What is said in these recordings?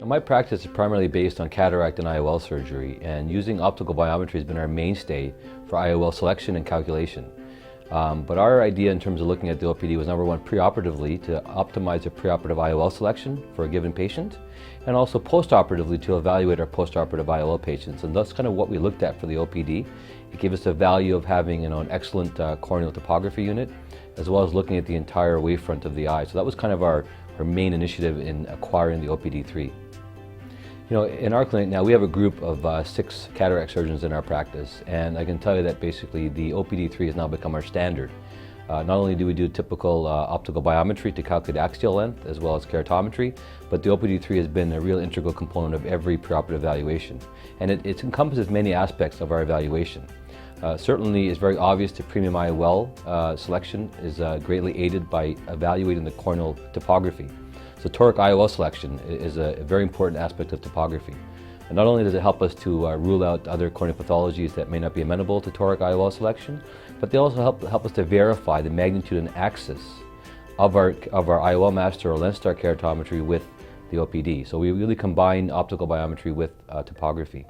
My practice is primarily based on cataract and IOL surgery, and using optical biometry has been our mainstay for IOL selection and calculation. But our idea in terms of looking at the OPD was, number one, preoperatively to optimize a preoperative IOL selection for a given patient, and also postoperatively to evaluate our postoperative IOL patients. And that's kind of what we looked at for the OPD. It gave us the value of having an excellent corneal topography unit, as well as looking at the entire wavefront of the eye. So that was kind of our main initiative in acquiring the OPD-3. In our clinic now, we have a group of 6 cataract surgeons in our practice, and I can tell you that basically the OPD-3 has now become our standard. Not only do we do typical optical biometry to calculate axial length as well as keratometry, but the OPD-3 has been a real integral component of every preoperative evaluation, and it encompasses many aspects of our evaluation. Certainly, it's very obvious that premium IOL selection is greatly aided by evaluating the corneal topography. So toric IOL selection is a very important aspect of topography. And not only does it help us to rule out other corneal pathologies that may not be amenable to toric IOL selection, but they also help us to verify the magnitude and axis of our IOL master or lens star keratometry with the OPD. So we really combine optical biometry with topography.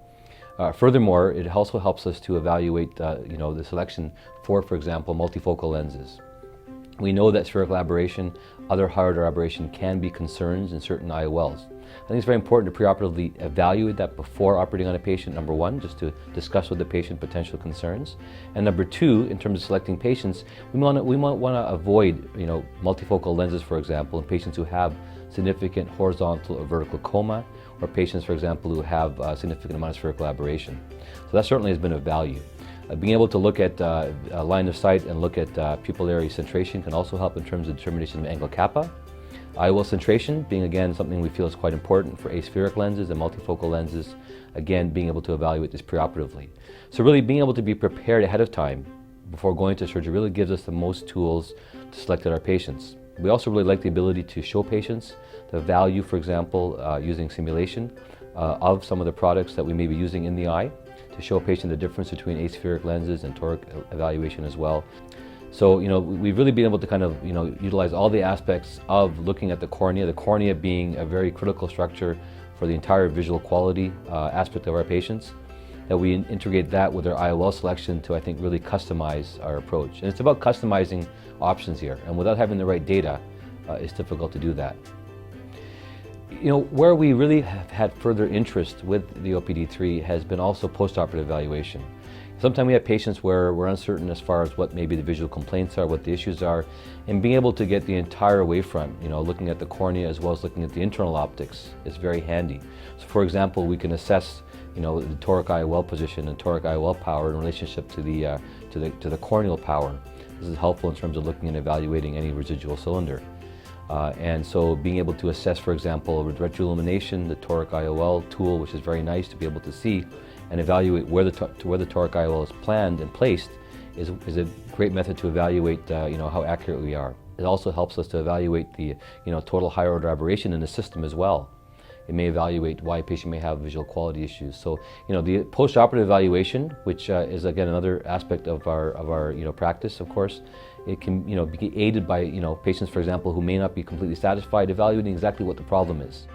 Furthermore, it also helps us to evaluate the selection for example, multifocal lenses. We know that spherical aberration, other high-order aberration can be concerns in certain IOLs. I think it's very important to preoperatively evaluate that before operating on a patient, number one, just to discuss with the patient potential concerns. And number two, in terms of selecting patients, we might want to avoid multifocal lenses, for example, in patients who have significant horizontal or vertical coma, or patients, for example, who have a significant amount of spherical aberration. So that certainly has been of value. Being able to look at line of sight and look at pupillary centration can also help in terms of determination of angle kappa. IOL centration being, again, something we feel is quite important for aspheric lenses and multifocal lenses, again, being able to evaluate this preoperatively. So really being able to be prepared ahead of time before going to surgery really gives us the most tools to select our patients. We also really like the ability to show patients the value, for example, using simulation of some of the products that we may be using in the eye, to show a patient the difference between aspheric lenses and toric evaluation as well. So, we've really been able to kind of, utilize all the aspects of looking at the cornea being a very critical structure for the entire visual quality aspect of our patients, that we integrate that with our IOL selection to, I think, really customize our approach. And it's about customizing options here, and without having the right data, it's difficult to do that. Where we really have had further interest with the OPD-3 has been also postoperative evaluation. Sometimes we have patients where we're uncertain as far as what maybe the visual complaints are, what the issues are, and being able to get the entire wavefront, looking at the cornea as well as looking at the internal optics is very handy. So for example, we can assess the toric IOL position and toric IOL power in relationship to the corneal power. This is helpful in terms of looking and evaluating any residual cylinder. And so being able to assess, for example, with retroillumination, the toric IOL tool, which is very nice to be able to see and evaluate where the toric IOL is planned and placed, is a great method to evaluate how accurate we are. It also helps us to evaluate the total higher order aberration in the system as well. It may evaluate why a patient may have visual quality issues. So the postoperative evaluation, which is again another aspect of our practice, of course, it can be aided by patients, for example, who may not be completely satisfied, evaluating exactly what the problem is.